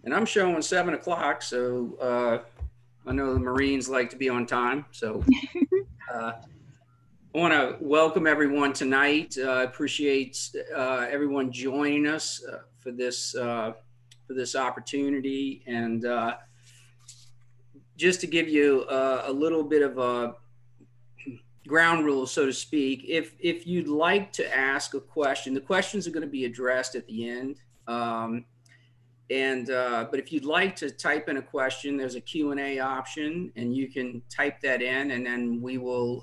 And I'm showing 7 o'clock, so I know the Marines like to be on time. So I want to welcome everyone tonight. I appreciate everyone joining us for this opportunity. And just to give you a little bit of a ground rules, so to speak. If you'd like to ask a question, the questions are going to be addressed at the end. But if you'd like to type in a question, there's a Q&A option, and you can type that in, and then we will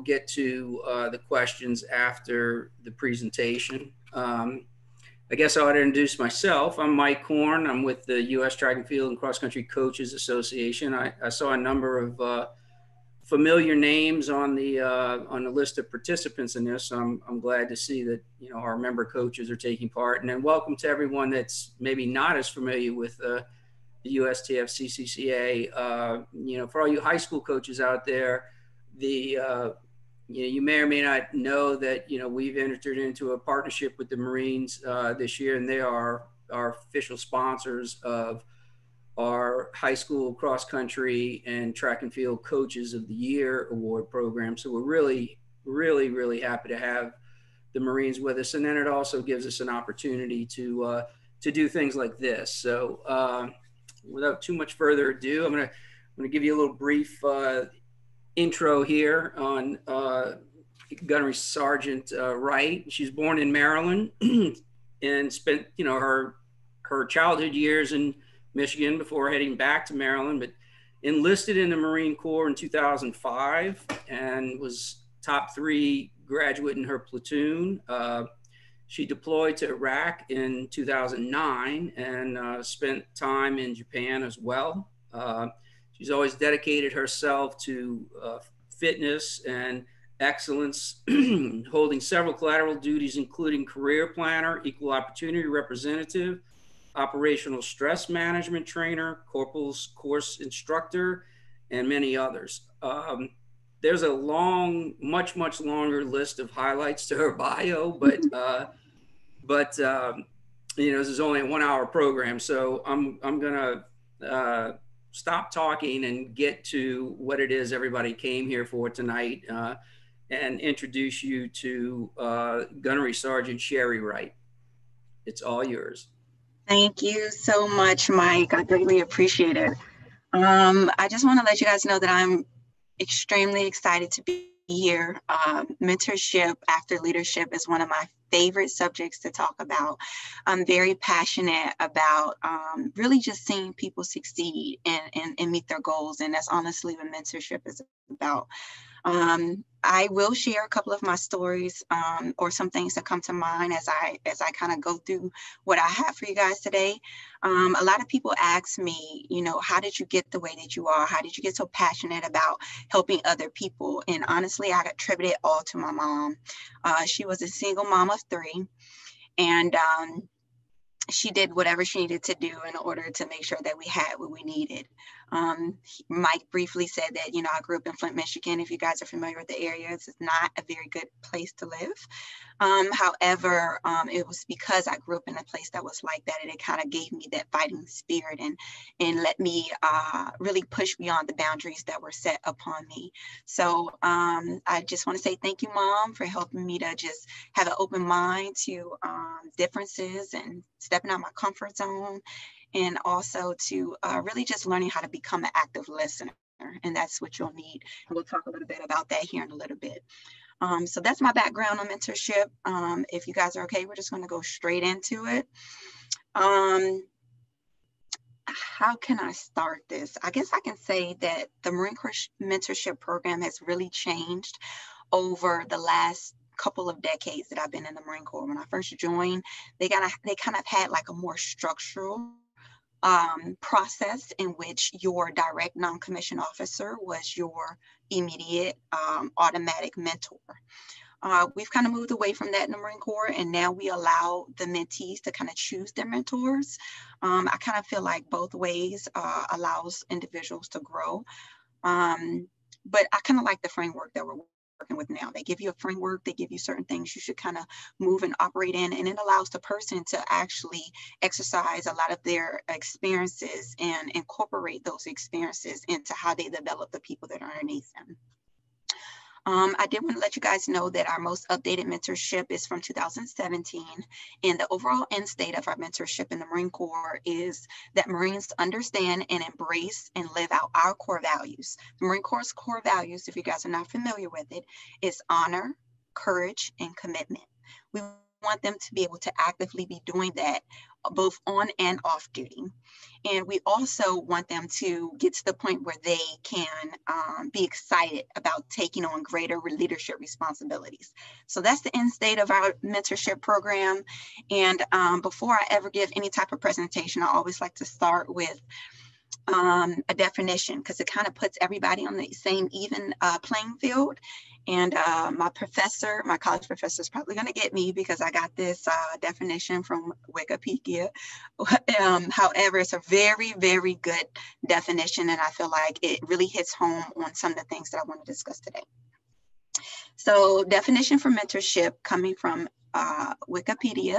get to the questions after the presentation. I guess I ought to introduce myself. I'm Mike Korn. I'm with the U.S. Track and Field and Cross Country Coaches Association. I saw a number of familiar names on the list of participants in this. So I'm glad to see that our member coaches are taking part. And then welcome to everyone that's maybe not as familiar with the USTF CCCA. For all you high school coaches out there, you may or may not know that we've entered into a partnership with the Marines this year, and they are our official sponsors of our high school cross country and track and field coaches of the year award program. So we're really, really, really happy to have the Marines with us. And then it also gives us an opportunity to do things like this. So without too much further ado, I'm going to give you a little brief intro here on Gunnery Sergeant Wright. She's born in Maryland and spent, her childhood years in Michigan before heading back to Maryland, but enlisted in the Marine Corps in 2005 and was top 3 graduate in her platoon. She deployed to Iraq in 2009 and spent time in Japan as well. She's always dedicated herself to fitness and excellence, holding several collateral duties, including career planner, equal opportunity representative, operational stress management trainer, corporal's course instructor, and many others. There's a long, much longer list of highlights to her bio, but this is only a 1-hour program, so I'm gonna stop talking and get to what it is everybody came here for tonight, and introduce you to Gunnery Sergeant Cherie Wright. It's all yours. Thank you so much, Mike. I greatly appreciate it. I just want to let you guys know that I'm extremely excited to be here. Mentorship after leadership is one of my favorite subjects to talk about. I'm very passionate about really just seeing people succeed and meet their goals. And that's honestly what mentorship is about. I will share a couple of my stories or some things that come to mind as I kind of go through what I have for you guys today. A lot of people ask me, how did you get the way that you are? How did you get so passionate about helping other people? And honestly, I attribute it all to my mom. She was a single mom of 3, and she did whatever she needed to do in order to make sure that we had what we needed. Mike briefly said that, I grew up in Flint, Michigan. If you guys are familiar with the area, it's not a very good place to live. However, it was because I grew up in a place that was like that, and it kind of gave me that fighting spirit and let me really push beyond the boundaries that were set upon me. So I just want to say thank you, Mom, for helping me to just have an open mind to differences and stepping out my comfort zone, and also to really just learning how to become an active listener. And that's what you'll need. And we'll talk a little bit about that here in a little bit. So that's my background on mentorship. If you guys are okay, we're just going to go straight into it. How can I start this? I guess I can say that the Marine Corps mentorship program has really changed over the last couple of decades that I've been in the Marine Corps. When I first joined, they kind of had like a more structural process in which your direct non-commissioned officer was your immediate automatic mentor. We've kind of moved away from that in the Marine Corps, and now we allow the mentees to kind of choose their mentors. I kind of feel like both ways allows individuals to grow. But I kind of like the framework that we're working with now. They give you a framework, they give you certain things you should kind of move and operate in, and it allows the person to actually exercise a lot of their experiences and incorporate those experiences into how they develop the people that are underneath them. I did want to let you guys know that our most updated mentorship is from 2017, and the overall end state of our mentorship in the Marine Corps is that Marines understand and embrace and live out our core values. The Marine Corps' core values, if you guys are not familiar with it, is honor, courage, and commitment. We want them to be able to actively be doing that both on and off duty. And we also want them to get to the point where they can be excited about taking on greater leadership responsibilities. So that's the end state of our mentorship program. And before I ever give any type of presentation, I always like to start with a definition, because it kind of puts everybody on the same even playing field. And my college professor is probably going to get me because I got this definition from Wikipedia. However, it's a very, very good definition, and I feel like it really hits home on some of the things that I want to discuss today. So, definition for mentorship coming from Wikipedia,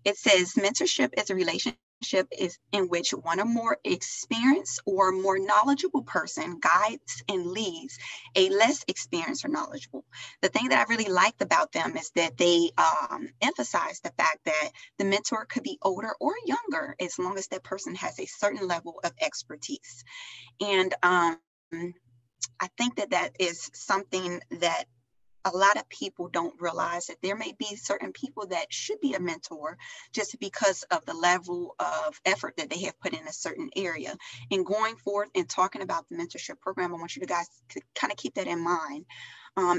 it says mentorship is a relationship is in which one or more experienced or more knowledgeable person guides and leads a less experienced or knowledgeable. The thing that I really liked about them is that they emphasize the fact that the mentor could be older or younger as long as that person has a certain level of expertise. And I think that that is something that a lot of people don't realize, that there may be certain people that should be a mentor just because of the level of effort that they have put in a certain area. And going forth and talking about the mentorship program, I want you guys to kind of keep that in mind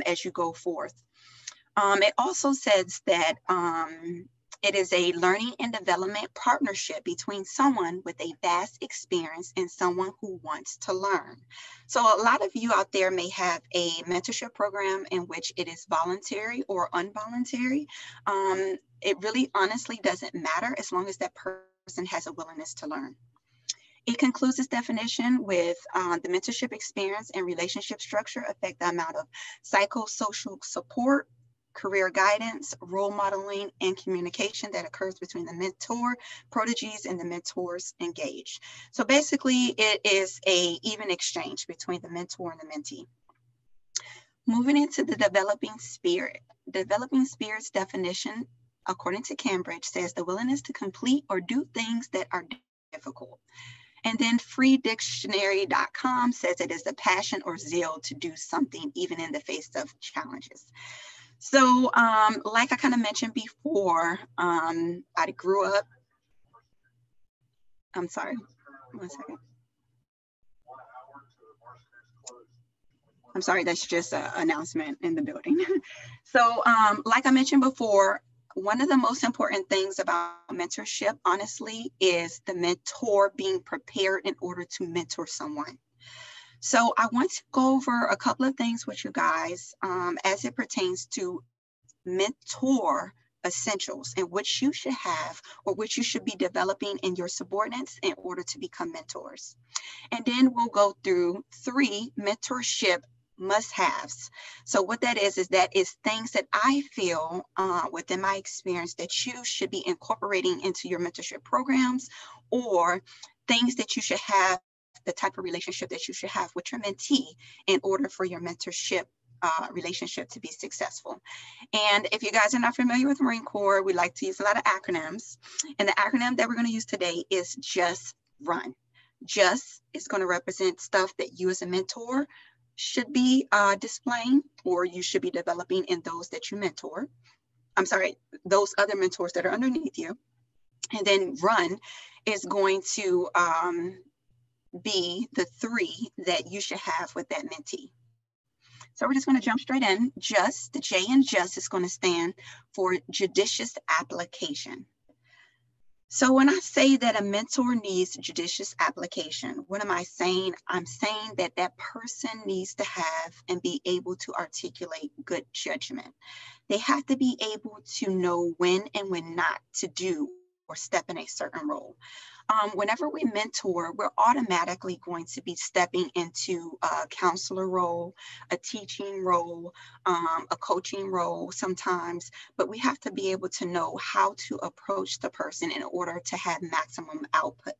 as you go forth. It also says that it is a learning and development partnership between someone with a vast experience and someone who wants to learn. So a lot of you out there may have a mentorship program in which it is voluntary or involuntary. It really honestly doesn't matter as long as that person has a willingness to learn. It concludes this definition with the mentorship experience and relationship structure affect the amount of psychosocial support, career guidance, role modeling, and communication that occurs between the mentor, proteges, and the mentors engaged. So basically, it is an even exchange between the mentor and the mentee. Moving into the developing spirit. Developing spirit's definition, according to Cambridge, says the willingness to complete or do things that are difficult. And then freedictionary.com says it is the passion or zeal to do something even in the face of challenges. So like I kind of mentioned before, I grew up, I'm sorry, 1 second. I'm sorry, that's just an announcement in the building. So like I mentioned before, one of the most important things about mentorship, honestly, is the mentor being prepared in order to mentor someone. So I want to go over a couple of things with you guys as it pertains to mentor essentials and what you should have or what you should be developing in your subordinates in order to become mentors. And then we'll go through 3 mentorship must-haves. So what that is things that I feel within my experience that you should be incorporating into your mentorship programs, or things that you should have, the type of relationship that you should have with your mentee in order for your mentorship relationship to be successful. And if you guys are not familiar with Marine Corps, we like to use a lot of acronyms. And the acronym that we're going to use today is JUST RUN. JUST is going to represent stuff that you as a mentor should be displaying, or you should be developing in those that you mentor. I'm sorry, those other mentors that are underneath you. And then RUN is going to be the 3 that you should have with that mentee. So we're just going to jump straight in. JUST, the J in JUST is going to stand for judicious application. So when I say that a mentor needs judicious application, what am I saying? I'm saying that that person needs to have and be able to articulate good judgment. They have to be able to know when and when not to do step in a certain role. Whenever we mentor, we're automatically going to be stepping into a counselor role, a teaching role, a coaching role sometimes, but we have to be able to know how to approach the person in order to have maximum output.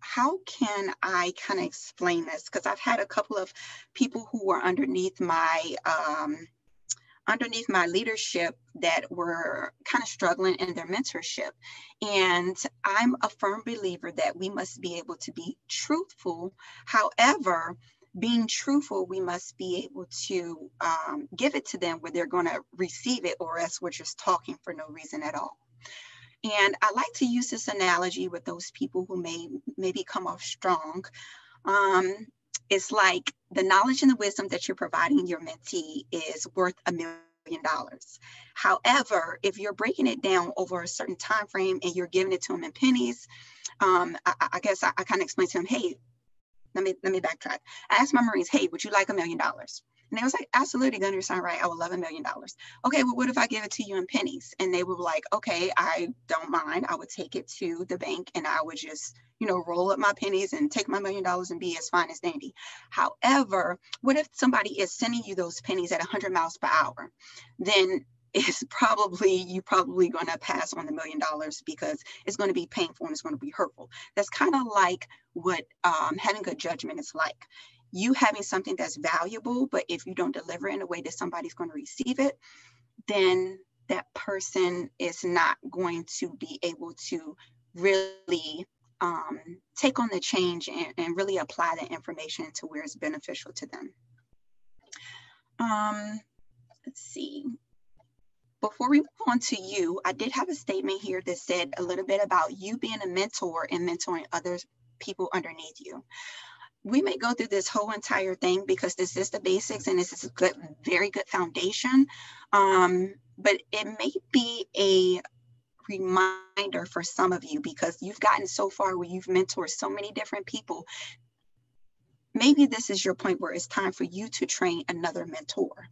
How can I kind of explain this? Because I've had a couple of people who were underneath my leadership that were kind of struggling in their mentorship. And I'm a firm believer that we must be able to be truthful. However, being truthful, we must be able to give it to them where they're going to receive it, or else we're just talking for no reason at all. And I like to use this analogy with those people who maybe come off strong. It's like the knowledge and the wisdom that you're providing your mentee is worth $1 million. However, if you're breaking it down over a certain time frame and you're giving it to them in pennies, I guess I kind of explained to them, hey, let me backtrack. I asked my Marines, hey, would you like $1 million? And they was like, absolutely, Gunnery Sergeant Wright, I would love $1 million. Okay, well, what if I give it to you in pennies? And they were like, okay, I don't mind. I would take it to the bank and I would just, roll up my pennies and take my $1 million and be as fine as dandy. However, what if somebody is sending you those pennies at 100 miles per hour? Then you're probably going to pass on the $1 million because it's going to be painful and it's going to be hurtful. That's kind of like what having good judgment is like. You having something that's valuable, but if you don't deliver in a way that somebody's going to receive it, then that person is not going to be able to really take on the change and really apply the information to where it's beneficial to them. Let's see. Before we move on to you, I did have a statement here that said a little bit about you being a mentor and mentoring other people underneath you. We may go through this whole entire thing because this is the basics and this is a very good foundation, but it may be a reminder for some of you because you've gotten so far where you've mentored so many different people. Maybe this is your point where it's time for you to train another mentor.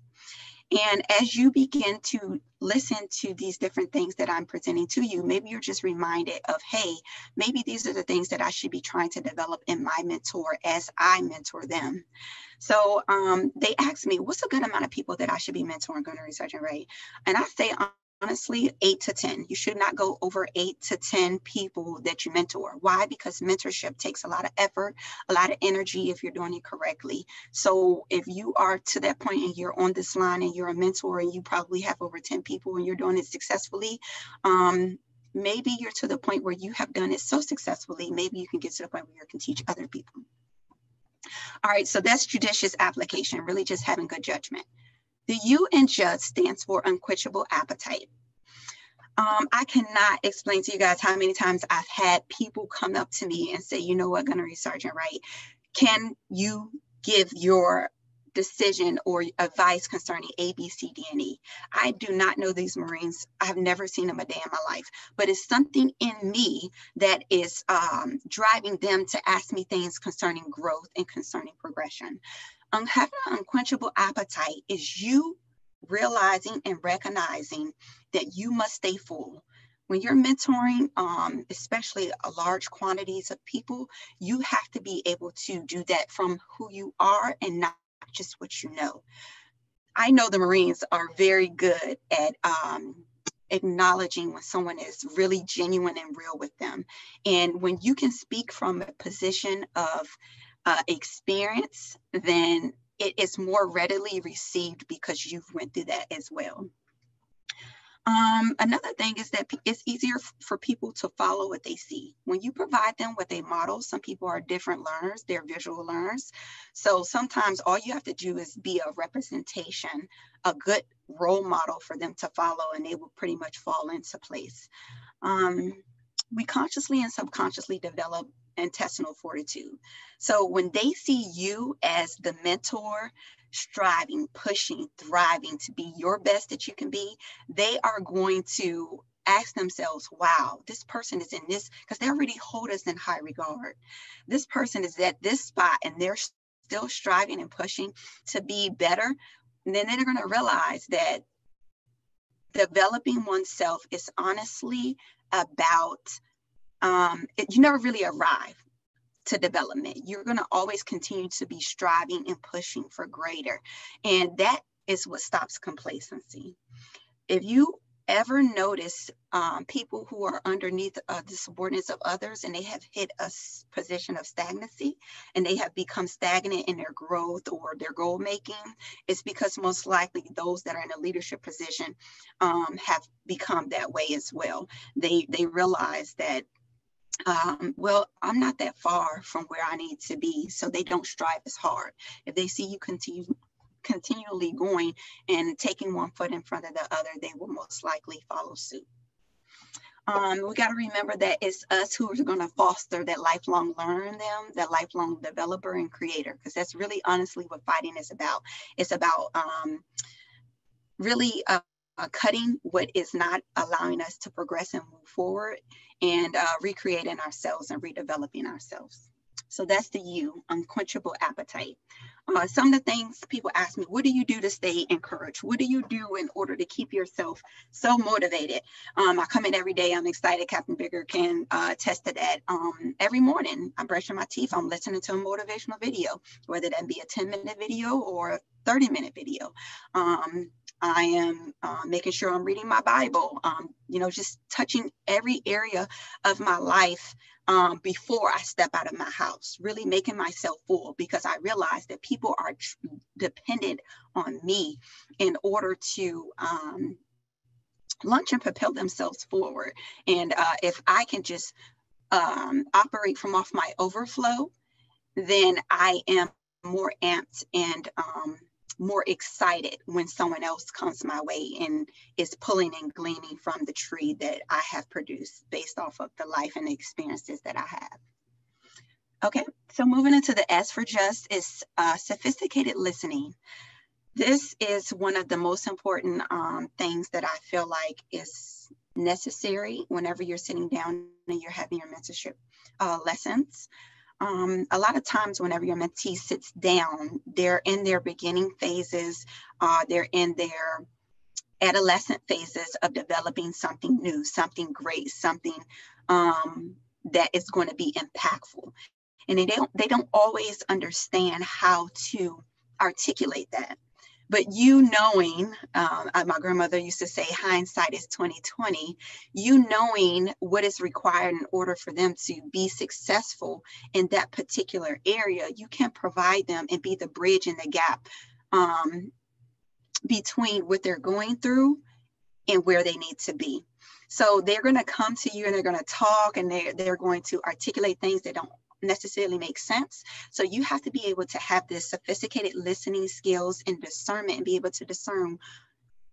And as you begin to listen to these different things that I'm presenting to you, maybe you're just reminded of, hey, maybe these are the things that I should be trying to develop in my mentor as I mentor them. So they asked me, what's a good amount of people that I should be mentoring, Gunnery Sergeant Wright? And I say, honestly, 8 to 10. You should not go over 8 to 10 people that you mentor. Why? Because mentorship takes a lot of effort, a lot of energy if you're doing it correctly. So if you are to that point and you're on this line and you're a mentor and you probably have over 10 people and you're doing it successfully, maybe you're to the point where you have done it so successfully, maybe you can get to the point where you can teach other people. All right, so that's judicious application, really just having good judgment. The U in JUD stands for unquenchable appetite. I cannot explain to you guys how many times I've had people come up to me and say, you know what, Gunnery Sergeant Wright, can you give your decision or advice concerning A, B, C, D, and E? I do not know these Marines. I've never seen them a day in my life, but it's something in me that is driving them to ask me things concerning growth and concerning progression. Having an unquenchable appetite is you realizing and recognizing that you must stay full. When you're mentoring, especially large quantities of people, you have to be able to do that from who you are and not just what you know. I know the Marines are very good at acknowledging when someone is really genuine and real with them. And when you can speak from a position of experience, then it is more readily received because you've went through that as well. Another thing is that it's easier for people to follow what they see. When you provide them with a model, some people are different learners, they're visual learners. So sometimes all you have to do is be a representation, a good role model for them to follow, and they will pretty much fall into place. We consciously and subconsciously develop intestinal fortitude. So when they see you as the mentor, striving, pushing, thriving to be your best that you can be, they are going to ask themselves, wow, this person is in this, because they already hold us in high regard. This person is at this spot and they're still striving and pushing to be better. And then they're going to realize that developing oneself is honestly about, you never really arrive to development. You're going to always continue to be striving and pushing for greater. And that is what stops complacency. If you ever notice people who are underneath the subordinates of others, and they have hit a position of stagnancy, and they have become stagnant in their growth or their goal making, it's because most likely those that are in a leadership position have become that way as well. They realize that well, I'm not that far from where I need to be, so they don't strive as hard. If they see you continually going and taking one foot in front of the other, they will most likely follow suit. We got to remember that it's us who are going to foster that lifelong learn them, that lifelong developer and creator, because that's really honestly what fighting is about. It's about really cutting what is not allowing us to progress and move forward, and recreating ourselves and redeveloping ourselves. So that's the U, unquenchable appetite. Some of the things people ask me, what do you do to stay encouraged? What do you do in order to keep yourself so motivated? I come in every day, I'm excited. Captain Bigger can attest to that. Every morning, I'm brushing my teeth, I'm listening to a motivational video, whether that be a 10-minute video or a 30-minute video. I am making sure I'm reading my Bible, just touching every area of my life before I step out of my house, really making myself full, because I realize that people are dependent on me in order to launch and propel themselves forward. And if I can just operate from off my overflow, then I am more amped and more excited when someone else comes my way and is pulling and gleaning from the tree that I have produced based off of the life and the experiences that I have. Okay, so moving into the S for just is sophisticated listening. This is one of the most important things that I feel like is necessary whenever you're sitting down and you're having your mentorship lessons. A lot of times whenever your mentee sits down, they're in their beginning phases, they're in their adolescent phases of developing something new, something great, something that is going to be impactful. And they don't always understand how to articulate that. But you knowing, my grandmother used to say, hindsight is 20/20, you knowing what is required in order for them to be successful in that particular area, you can provide them and be the bridge in the gap between what they're going through and where they need to be. So they're going to come to you and they're going to talk, and they're going to articulate things that don't necessarily make sense. So you have to be able to have this sophisticated listening skills and discernment, and be able to discern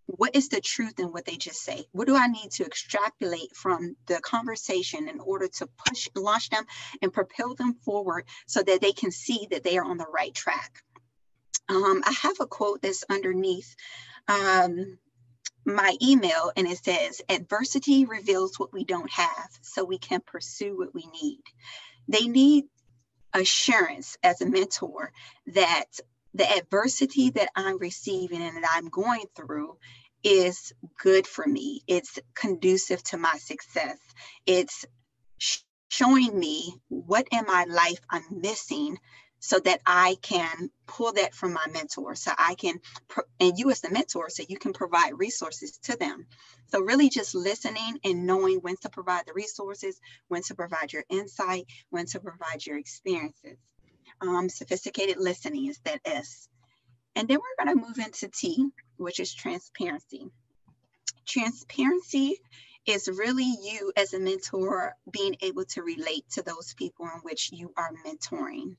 what is the truth in what they just say. What do I need to extrapolate from the conversation in order to launch them and propel them forward so that they can see that they are on the right track. I have a quote that's underneath my email, and it says, adversity reveals what we don't have so we can pursue what we need. They need assurance as a mentor that the adversity that I'm receiving and that I'm going through is good for me. It's conducive to my success. It's showing me what in my life I'm missing so that I can pull that from my mentor. So I can, and you as the mentor, so you can provide resources to them. So really just listening and knowing when to provide the resources, when to provide your insight, when to provide your experiences. Sophisticated listening is that S. And then we're going to move into T, which is transparency. Transparency is really you as a mentor being able to relate to those people in which you are mentoring.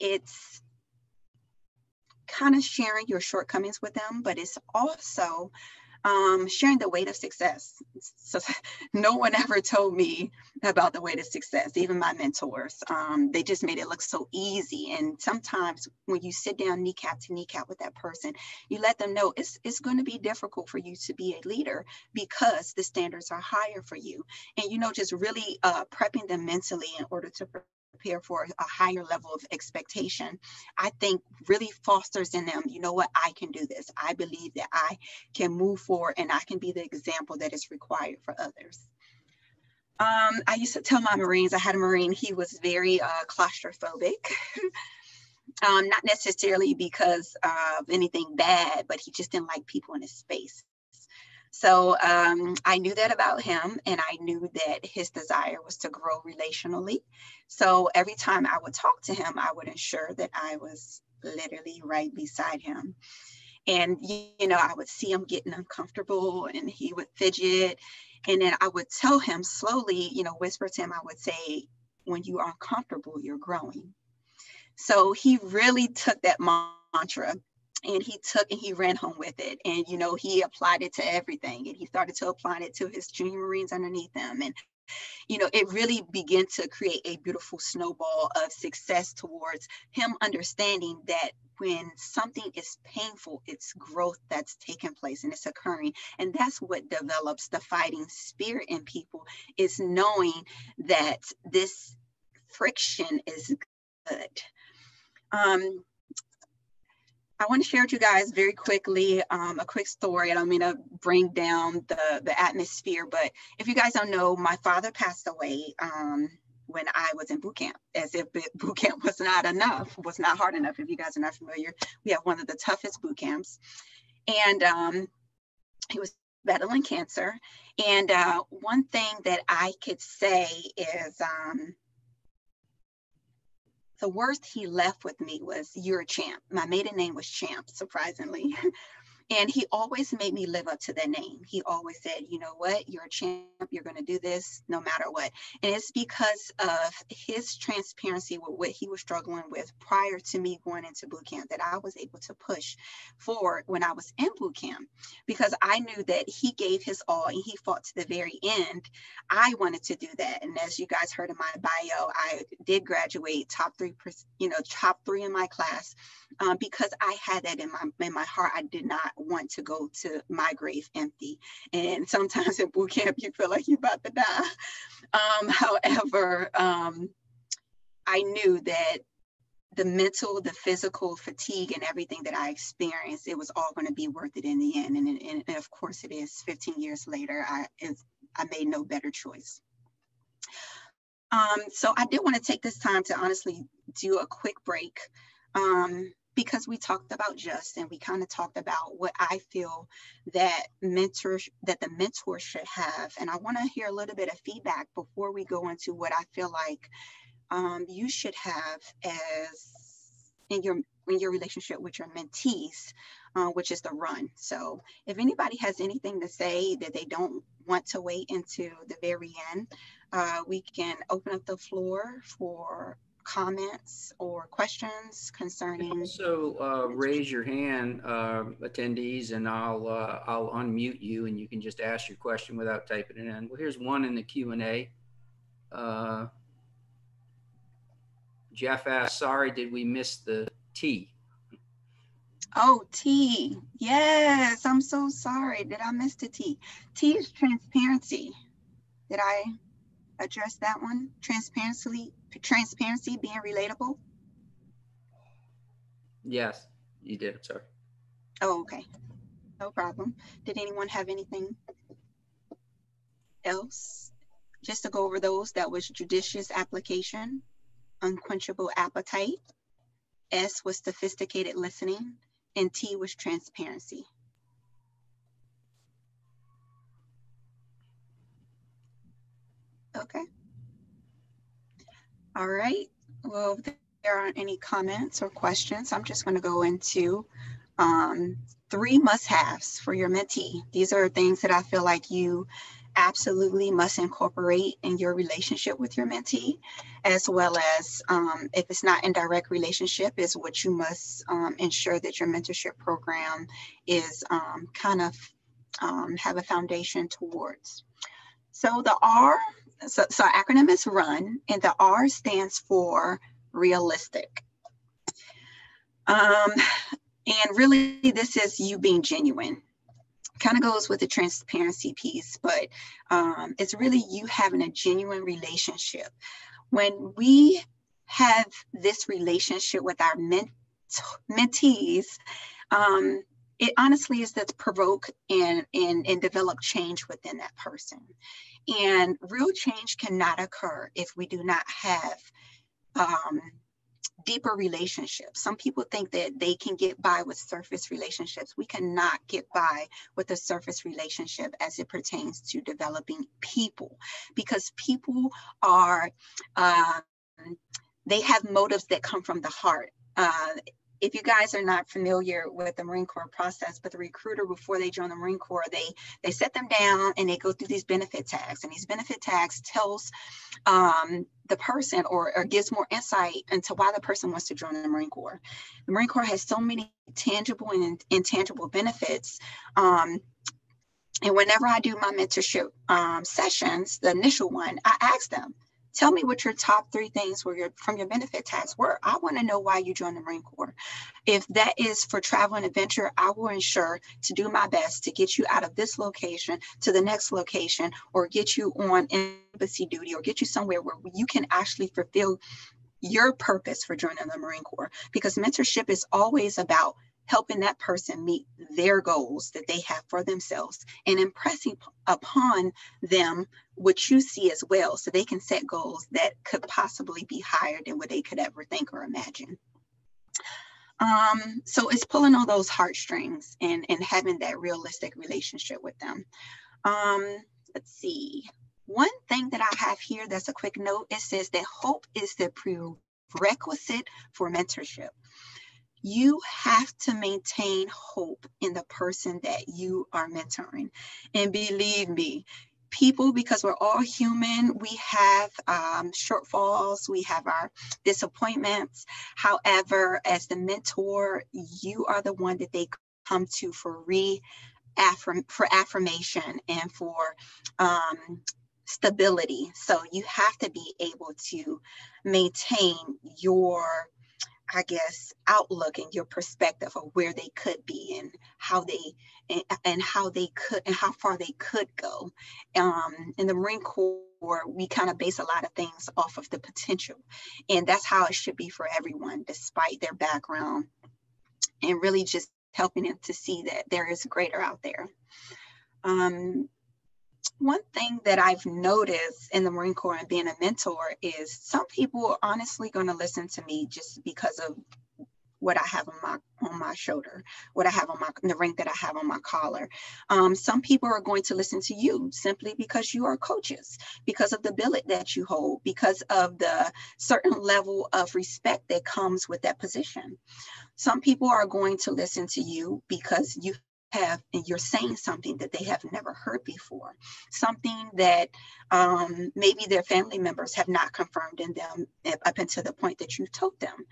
It's kind of sharing your shortcomings with them, but it's also sharing the way to success. So no one ever told me about the way to success, even my mentors. They just made it look so easy. And sometimes when you sit down kneecap to kneecap with that person, you let them know it's going to be difficult for you to be a leader because the standards are higher for you. And, just really prepping them mentally in order to prepare for a higher level of expectation, I think really fosters in them, you know what, I can do this. I believe that I can move forward and I can be the example that is required for others. I used to tell my Marines, I had a Marine, he was very claustrophobic. Not necessarily because of anything bad, but he just didn't like people in his space. So I knew that about him, and I knew that his desire was to grow relationally. So every time I would talk to him, I would ensure that I was literally right beside him. And, you know, I would see him getting uncomfortable and he would fidget. And then I would tell him slowly, you know, whisper to him, I would say, when you are uncomfortable, you're growing. So he really took that mantra and he ran home with it. And, you know, he applied it to everything, and he started to apply it to his junior Marines underneath him. And, you know, it really began to create a beautiful snowball of success towards him understanding that when something is painful, it's growth that's taking place and it's occurring. And that's what develops the fighting spirit in people, is knowing that this friction is good. I want to share with you guys very quickly a quick story. I don't mean to bring down the atmosphere, but if you guys don't know, my father passed away when I was in boot camp, as if boot camp was not enough, was not hard enough. If you guys are not familiar, we have one of the toughest boot camps. And he was battling cancer. And one thing that I could say is, the worst he left with me was, "You're a champ." My maiden name was Champ, surprisingly. And he always made me live up to that name. He always said, you know what, you're a champ, you're going to do this no matter what. And it's because of his transparency with what he was struggling with prior to me going into boot camp that I was able to push forward when I was in boot camp, because I knew that he gave his all and he fought to the very end. I wanted to do that. And as you guys heard in my bio, I did graduate top 3 in my class, because I had that in my heart. I did not want to go to my grave empty. And sometimes in boot camp, you feel like you're about to die. However, I knew that the mental, the physical fatigue and everything that I experienced, it was all going to be worth it in the end. And of course it is. 15 years later, I made no better choice. So I did want to take this time to honestly do a quick break, because we talked about just, and we kind of talked about what I feel that the mentor should have. And I want to hear a little bit of feedback before we go into what I feel like you should have as in your relationship with your mentees, which is the run. So if anybody has anything to say that they don't want to wait into the very end, we can open up the floor for comments or questions concerning. Also, raise your hand, attendees, and I'll unmute you, and you can just ask your question without typing it in. Well, here's one in the Q&A. Jeff asked, "Sorry, did we miss the T?" Oh, T. Yes, I'm so sorry. Did I miss the T? T is transparency. Did I address that one? Transparency, being relatable. Yes, you did. Sorry. Oh, okay. No problem. Did anyone have anything else? Just to go over those, that was judicious application, unquenchable appetite, S was sophisticated listening, and T was transparency. Okay. All right. Well, if there aren't any comments or questions, I'm just going to go into 3 must-haves for your mentee. These are things that I feel like you absolutely must incorporate in your relationship with your mentee, as well as if it's not in direct relationship, is what you must ensure that your mentorship program is have a foundation towards. So the R, so acronym is RUN, and the R stands for realistic. And really, this is you being genuine. Kind of goes with the transparency piece, but it's really you having a genuine relationship. When we have this relationship with our mentees, it honestly is to provoke and develop change within that person. And real change cannot occur if we do not have deeper relationships. Some people think that they can get by with surface relationships. We cannot get by with a surface relationship as it pertains to developing people, because people are, they have motives that come from the heart. If you guys are not familiar with the Marine Corps process, but the recruiter, before they join the Marine Corps, they set them down and they go through these benefit tags, and these benefit tags tells the person or gives more insight into why the person wants to join the Marine Corps. The Marine Corps has so many tangible and intangible benefits. And whenever I do my mentorship sessions, the initial one, I ask them, tell me what your top 3 things were from your benefit tags were. I want to know why you joined the Marine Corps. If that is for travel and adventure, I will ensure to do my best to get you out of this location to the next location, or get you on embassy duty, or get you somewhere where you can actually fulfill your purpose for joining the Marine Corps. Because mentorship is always about helping that person meet their goals that they have for themselves, and impressing upon them what you see as well, so they can set goals that could possibly be higher than what they could ever think or imagine. So it's pulling on those heartstrings and having that realistic relationship with them. Let's see. One thing that I have here that's a quick note, it says that hope is the prerequisite for mentorship. You have to maintain hope in the person that you are mentoring. And believe me, people, because we're all human, we have shortfalls, we have our disappointments. However, as the mentor, you are the one that they come to for affirmation and for stability. So you have to be able to maintain your, I guess, outlook and your perspective of where they could be and how far they could go. In the Marine Corps, we kind of base a lot of things off of the potential, and that's how it should be for everyone, despite their background, and really just helping them to see that there is greater out there. One thing that I've noticed in the Marine Corps and being a mentor is some people are honestly going to listen to me just because of what I have on my shoulder, what I have on the rank that I have on my collar. Some people are going to listen to you simply because you are coaches, because of the billet that you hold, because of the certain level of respect that comes with that position. Some people are going to listen to you because you have, and you're saying something that they have never heard before, something that maybe their family members have not confirmed in them up until the point that you told them.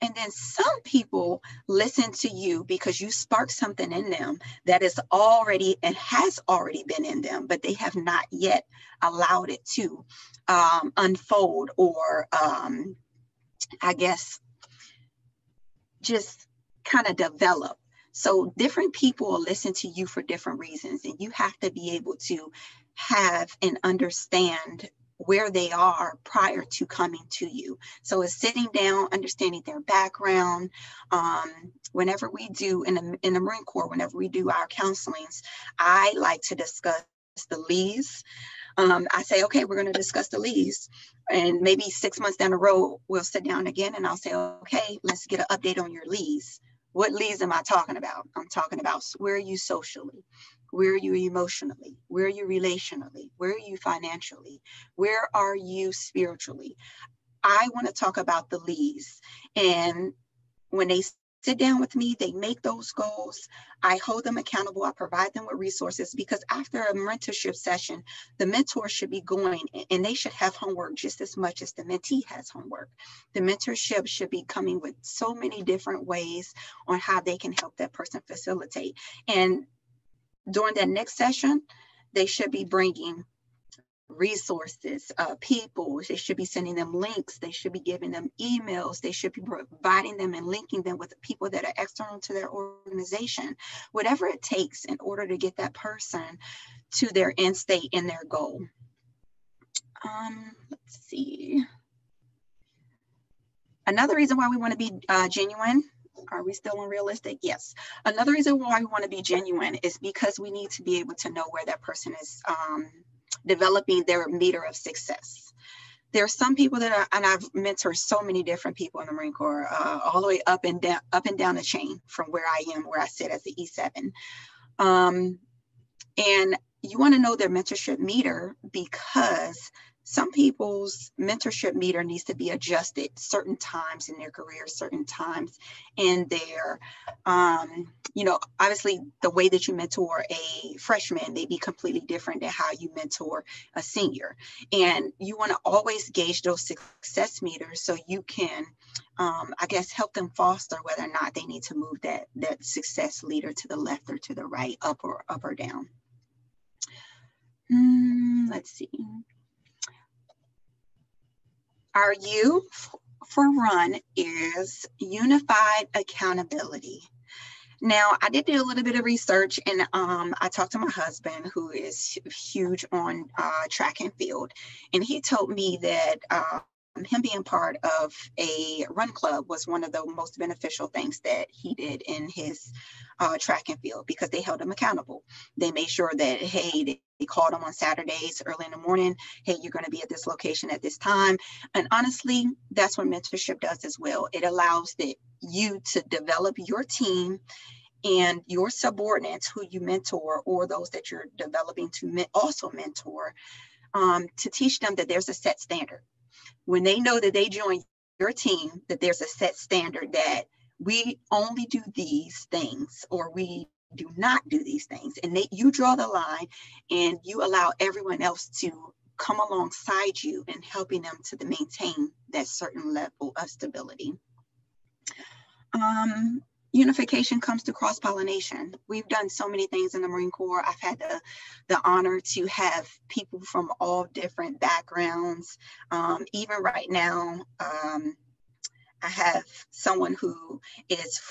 And then some people listen to you because you spark something in them that is already and has already been in them, but they have not yet allowed it to unfold or I guess just kind of develop. So different people will listen to you for different reasons, and you have to be able to have and understand where they are prior to coming to you. So it's sitting down, understanding their background. Whenever we do in the Marine Corps, whenever we do our counselings, I like to discuss the leads. I say, okay, we're going to discuss the leads. And maybe 6 months down the road, we'll sit down again and I'll say, okay, let's get an update on your leads. What leads am I talking about? I'm talking about where are you socially? Where are you emotionally? Where are you relationally? Where are you financially? Where are you spiritually? I want to talk about the leads. And when they sit down with me, they make those goals. I hold them accountable. I provide them with resources, because after a mentorship session, the mentor should be going and they should have homework just as much as the mentee has homework. The mentorship should be coming with so many different ways on how they can help that person facilitate. And during that next session, they should be bringing resources, people. They should be sending them links. They should be giving them emails. They should be providing them and linking them with people that are external to their organization, whatever it takes in order to get that person to their end state and their goal. Let's see. Another reason why we want to be genuine. Are we still unrealistic? Yes. Another reason why we want to be genuine is because we need to be able to know where that person is developing their meter of success. There are some people that and I've mentored so many different people in the Marine Corps, all the way up and down the chain from where I am, where I sit as the E7. And you want to know their mentorship meter, because some people's mentorship meter needs to be adjusted certain times in their career, certain times in their, obviously the way that you mentor a freshman may be completely different than how you mentor a senior. And you want to always gauge those success meters so you can, help them foster whether or not they need to move that success leader to the left or to the right, up or down. Let's see. Our U for run is unified accountability. Now, I did do a little bit of research, and I talked to my husband, who is huge on track and field, and he told me that him being part of a run club was one of the most beneficial things that he did in his track and field, because they held him accountable. They made sure that, hey, they called him on Saturdays early in the morning. Hey, you're going to be at this location at this time. And honestly, that's what mentorship does as well. It allows you to develop your team and your subordinates who you mentor, or those that you're developing to also mentor, to teach them that there's a set standard. When they know that they join your team, that there's a set standard, that we only do these things, or we do not do these things. And you draw the line, and you allow everyone else to come alongside you in helping them to maintain that certain level of stability. Unification comes to cross-pollination. We've done so many things in the Marine Corps. I've had the honor to have people from all different backgrounds. Even right now, I have someone who is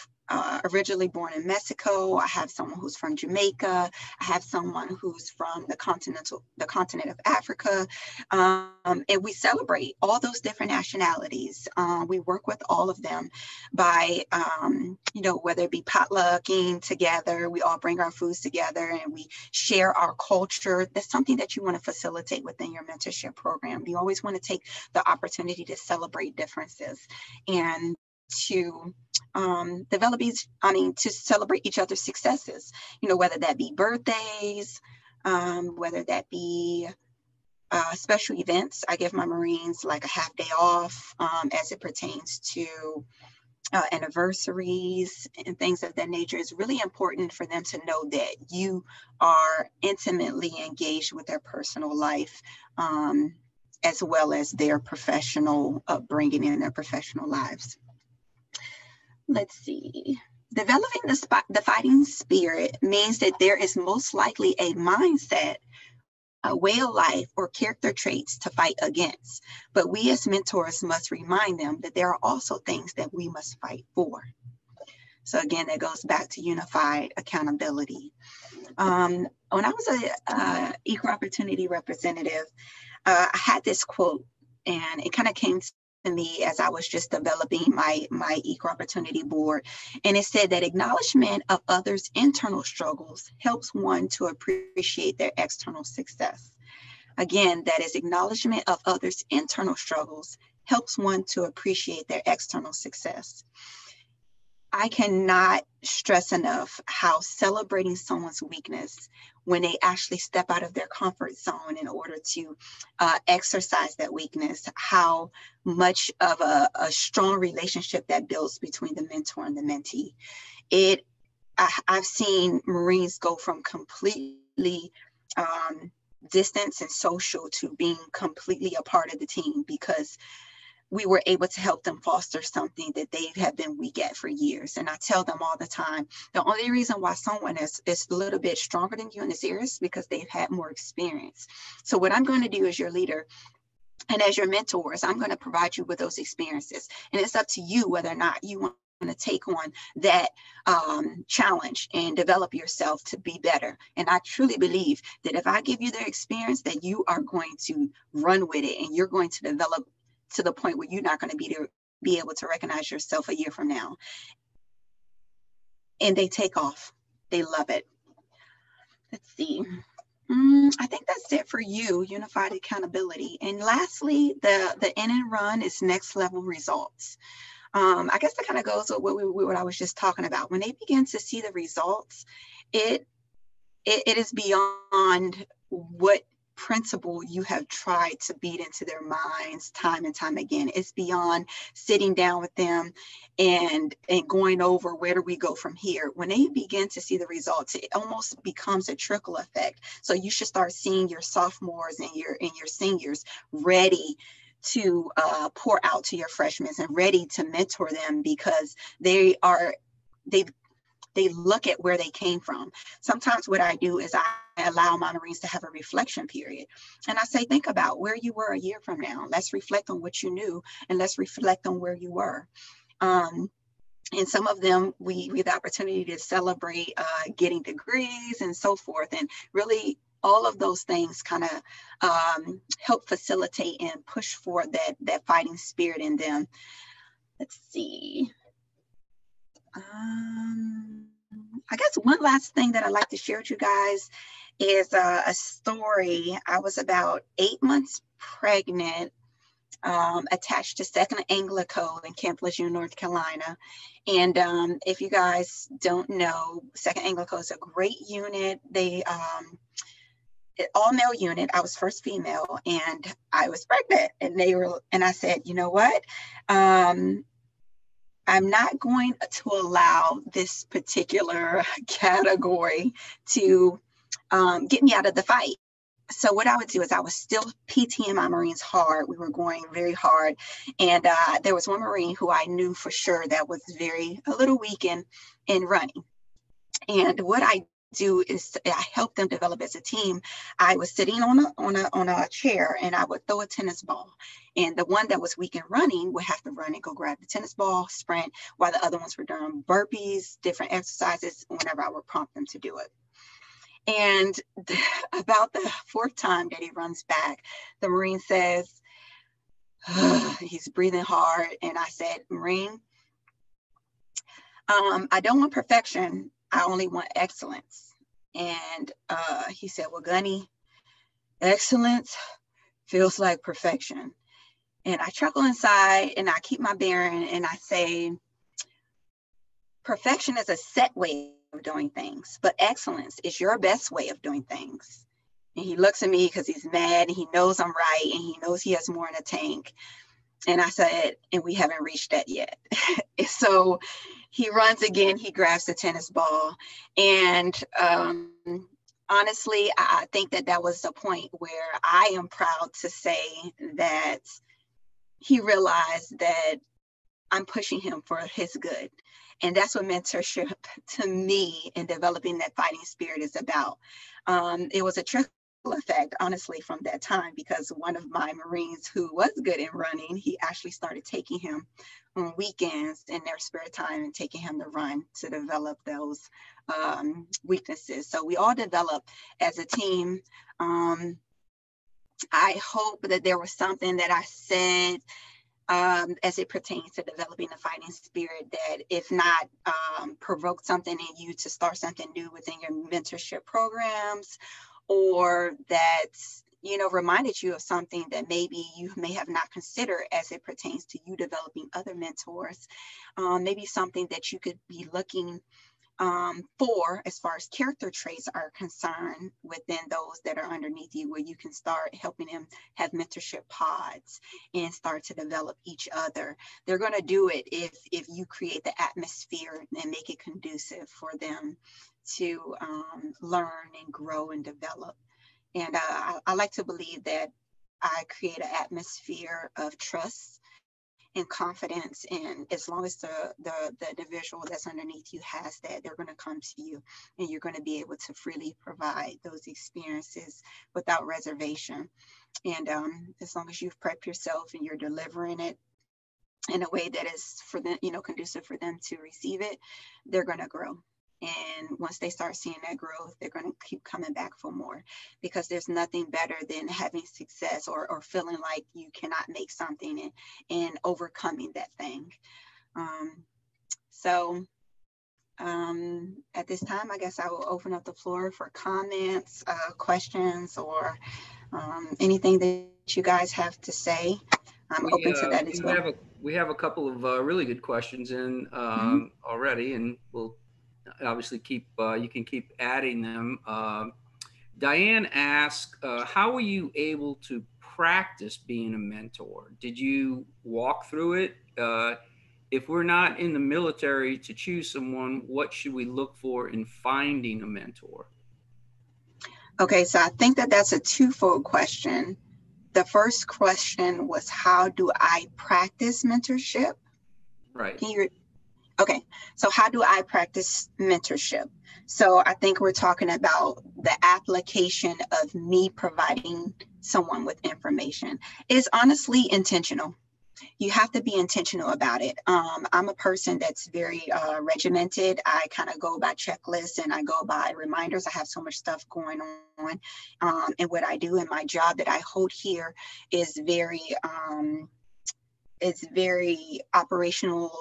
originally born in Mexico. I have someone who's from Jamaica. I have someone who's from the continent of Africa. And we celebrate all those different nationalities. We work with all of them by, whether it be potlucking together, we all bring our foods together and we share our culture. That's something that you want to facilitate within your mentorship program. You always want to take the opportunity to celebrate differences and to to celebrate each other's successes, whether that be birthdays, whether that be special events. I give my Marines like a half day off as it pertains to anniversaries and things of that nature. It's really important for them to know that you are intimately engaged with their personal life, as well as their professional upbringing and their professional lives. Let's see. Developing the fighting spirit means that there is most likely a mindset, a way of life, or character traits to fight against. But we as mentors must remind them that there are also things that we must fight for. So again, that goes back to unified accountability. When I was a equal opportunity representative, I had this quote, and it kind of came to me as I was just developing my equal opportunity board. And it said that acknowledgement of others' internal struggles helps one to appreciate their external success. Again, that is, acknowledgement of others' internal struggles helps one to appreciate their external success. I cannot stress enough how celebrating someone's weakness when they actually step out of their comfort zone in order to exercise that weakness, how much of a strong relationship that builds between the mentor and the mentee. I've seen Marines go from completely distance and social to being completely a part of the team, because we were able to help them foster something that they have been weak at for years. And I tell them all the time, the only reason why someone is a little bit stronger than you in this area is because they've had more experience. So what I'm going to do as your leader and as your mentors, I'm going to provide you with those experiences. And it's up to you whether or not you want to take on that challenge and develop yourself to be better. And I truly believe that if I give you the experience, that you are going to run with it and you're going to develop to the point where you're not going to be be able to recognize yourself a year from now. And they take off. They love it. Let's see. I think that's it for you, unified accountability. And lastly, the end and run is next level results. I guess that kind of goes with what I was just talking about. When they begin to see the results, it is beyond what principle you have tried to beat into their minds time and time again. It's beyond sitting down with them and going over where do we go from here. When they begin to see the results, it almost becomes a trickle effect. So you should start seeing your sophomores and your seniors ready to pour out to your freshmen and ready to mentor them, because they look at where they came from. Sometimes what I do is I allow my Marines to have a reflection period. And I say, think about where you were a year from now. Let's reflect on what you knew, and let's reflect on where you were. And some of them, we have the opportunity to celebrate getting degrees and so forth. And really, all of those things kind of help facilitate and push for that fighting spirit in them. Let's see. I guess one last thing that I'd like to share with you guys is a story. I was about 8 months pregnant, attached to 2nd Anglo in Camp Lejeune, North Carolina. And if you guys don't know, 2nd Anglo is a great unit. They all male unit. I was first female, and I was pregnant. And I said, you know what? I'm not going to allow this particular category to get me out of the fight. So what I would do is I was still PTing my Marines hard. We were going very hard. And there was one Marine who I knew for sure that was a little weak in running. And what I do is I help them develop as a team. I was sitting on a chair, and I would throw a tennis ball, and the one that was weak in running would have to run and go grab the tennis ball, sprint, while the other ones were doing burpees, different exercises whenever I would prompt them to do it. And about the 4th time that he runs back, the Marine says, he's breathing hard, and I said, Marine, I don't want perfection. I only want excellence. And he said, well, Gunny, excellence feels like perfection. And I chuckle inside, and I keep my bearing, and I say, perfection is a set way of doing things, but excellence is your best way of doing things. And he looks at me because he's mad, and he knows I'm right, and he knows he has more in the tank. And I said, and we haven't reached that yet. So he runs again, he grabs the tennis ball. And honestly, I think that was the point where I am proud to say that he realized that I'm pushing him for his good. And that's what mentorship to me in developing that fighting spirit is about. It was a trickle effect, honestly, from that time, because one of my Marines who was good in running, he actually started taking him on weekends in their spare time and taking him to run to develop those weaknesses. So we all develop as a team. I hope that there was something that I said as it pertains to developing the fighting spirit that, if not, provoked something in you to start something new within your mentorship programs, or that, reminded you of something that maybe you may have not considered as it pertains to you developing other mentors. Maybe something that you could be looking for as far as character traits are concerned within those that are underneath you, where you can start helping them have mentorship pods and start to develop each other. They're going to do it if you create the atmosphere and make it conducive for them to learn and grow and develop. And I like to believe that I create an atmosphere of trust and confidence, and as long as the individual that's underneath you has that, they're going to come to you, and you're going to be able to freely provide those experiences without reservation. And as long as you've prepped yourself and you're delivering it in a way that is for them, conducive for them to receive it, they're going to grow. And once they start seeing that growth, they're going to keep coming back for more, because there's nothing better than having success or feeling like you cannot make something and overcoming that thing. So at this time, I guess I will open up the floor for comments, questions, or anything that you guys have to say. I'm open to that as well. We have a couple of really good questions in already, and we'll obviously keep you can keep adding them. Diane asked, how were you able to practice being a mentor? Did you walk through it? If we're not in the military to choose someone, what should we look for in finding a mentor? Okay, so I think that that's a twofold question. The first question was, how do I practice mentorship? Right. Okay, so how do I practice mentorship? So I think we're talking about the application of me providing someone with information. It's honestly intentional. You have to be intentional about it. I'm a person that's very regimented. I kind of go by checklists and I go by reminders. I have so much stuff going on. And what I do in my job that I hold here is very operation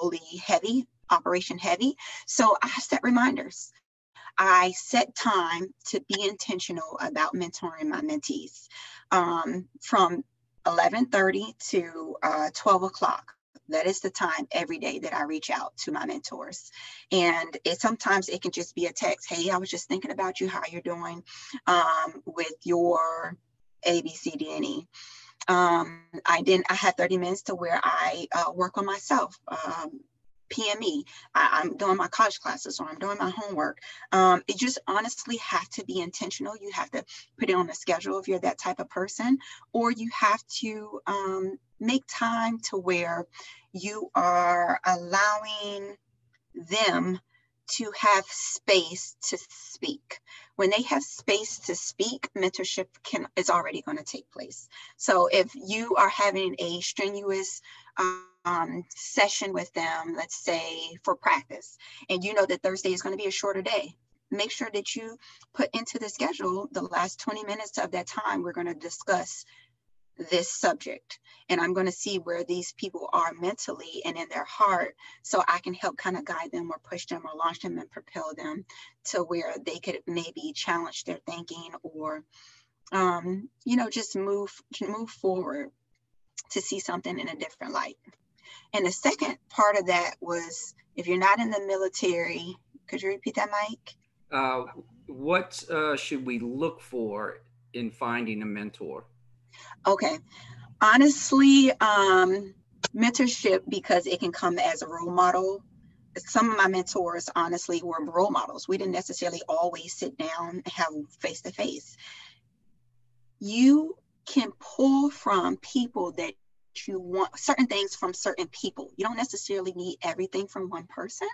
heavy. So I set reminders. I set time to be intentional about mentoring my mentees from 11:30 to 12 o'clock. That is the time every day that I reach out to my mentors. And sometimes it can just be a text. Hey, I was just thinking about you, how you're doing with your A, B, C, D, and E. I had 30 minutes to where I work on myself. PME, I'm doing my college classes, or I'm doing my homework. It just honestly have to be intentional. You have to put it on the schedule if you're that type of person, or you have to make time to where you are allowing them to have space to speak. When they have space to speak, mentorship is already going to take place. So if you are having a strenuous session with them, let's say for practice, and you know that Thursday is going to be a shorter day, make sure that you put into the schedule the last 20 minutes of that time. We're going to discuss this subject, and I'm going to see where these people are mentally and in their heart, so I can help kind of guide them or push them or launch them and propel them to where they could maybe challenge their thinking, or just move forward to see something in a different light. And the second part of that was, if you're not in the military, could you repeat that, Mike? What should we look for in finding a mentor? Okay. Honestly, mentorship, because it can come as a role model. Some of my mentors, honestly, were role models. We didn't necessarily always sit down and have face-to-face. You can pull from people that you want certain things from certain people. You don't necessarily need everything from one person.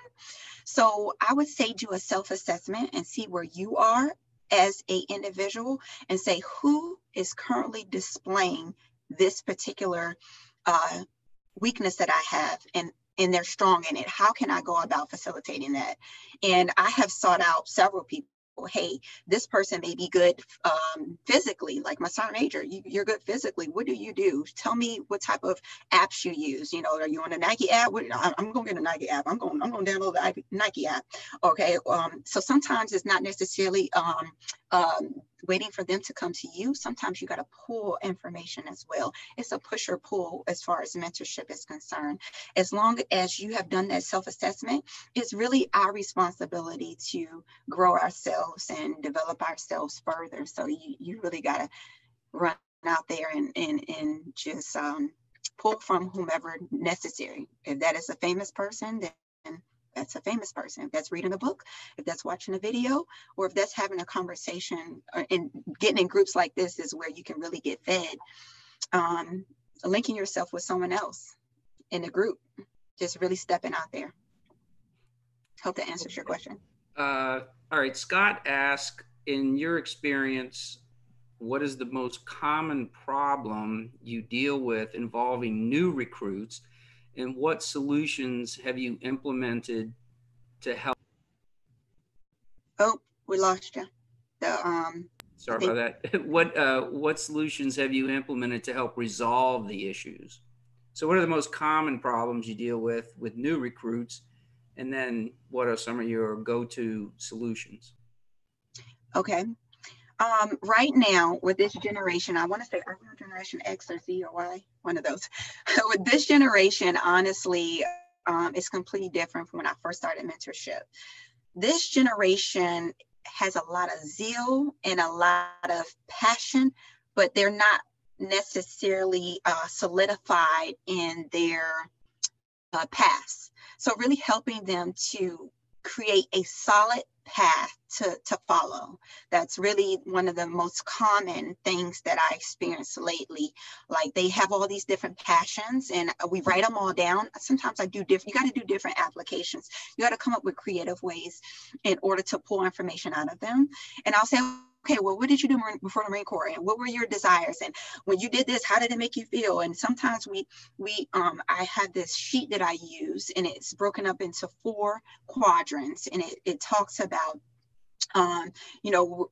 So I would say do a self-assessment and see where you are as an individual, and say, who is currently displaying this particular weakness that I have, and they're strong in it. How can I go about facilitating that? And I have sought out several people. Hey, this person may be good physically, like my sergeant major, you're good physically. What do you do? Tell me what type of apps you use. Are you on a Nike app? I'm going to get a Nike app. I'm going to download the Nike app. Okay. So sometimes it's not necessarily waiting for them to come to you. Sometimes you got to pull information as well. It's a push or pull as far as mentorship is concerned. As long as you have done that self-assessment, it's really our responsibility to grow ourselves and develop ourselves further. So you really got to run out there and just pull from whomever necessary. If that is a famous person, then that's a famous person. If that's reading a book, if that's watching a video, or if that's having a conversation, and getting in groups like this is where you can really get fed. Linking yourself with someone else in a group, just really stepping out there. Hope that answers your question. All right. Scott asked, in your experience, what is the most common problem you deal with involving new recruits, and what solutions have you implemented to help? Oh, we lost you. I Sorry think, about that. What solutions have you implemented to help resolve the issues? So, what are the most common problems you deal with new recruits, and then what are some of your go-to solutions? okay. Right now with this generation, I want to say, are we on generation X or Z or Y? One of those. With this generation, honestly, it's completely different from when I first started mentorship. This generation has a lot of zeal and a lot of passion, but they're not necessarily solidified in their paths. So really helping them to create a solid path to follow. That's really one of the most common things that I experienced lately. Like they have all these different passions and we write them all down. Sometimes I do different, you got to do different applications. You got to come up with creative ways in order to pull information out of them. And I'll say, okay, well, what did you do before the Marine Corps? And what were your desires? And when you did this, how did it make you feel? And sometimes I have this sheet that I use and it's broken up into 4 quadrants and it talks about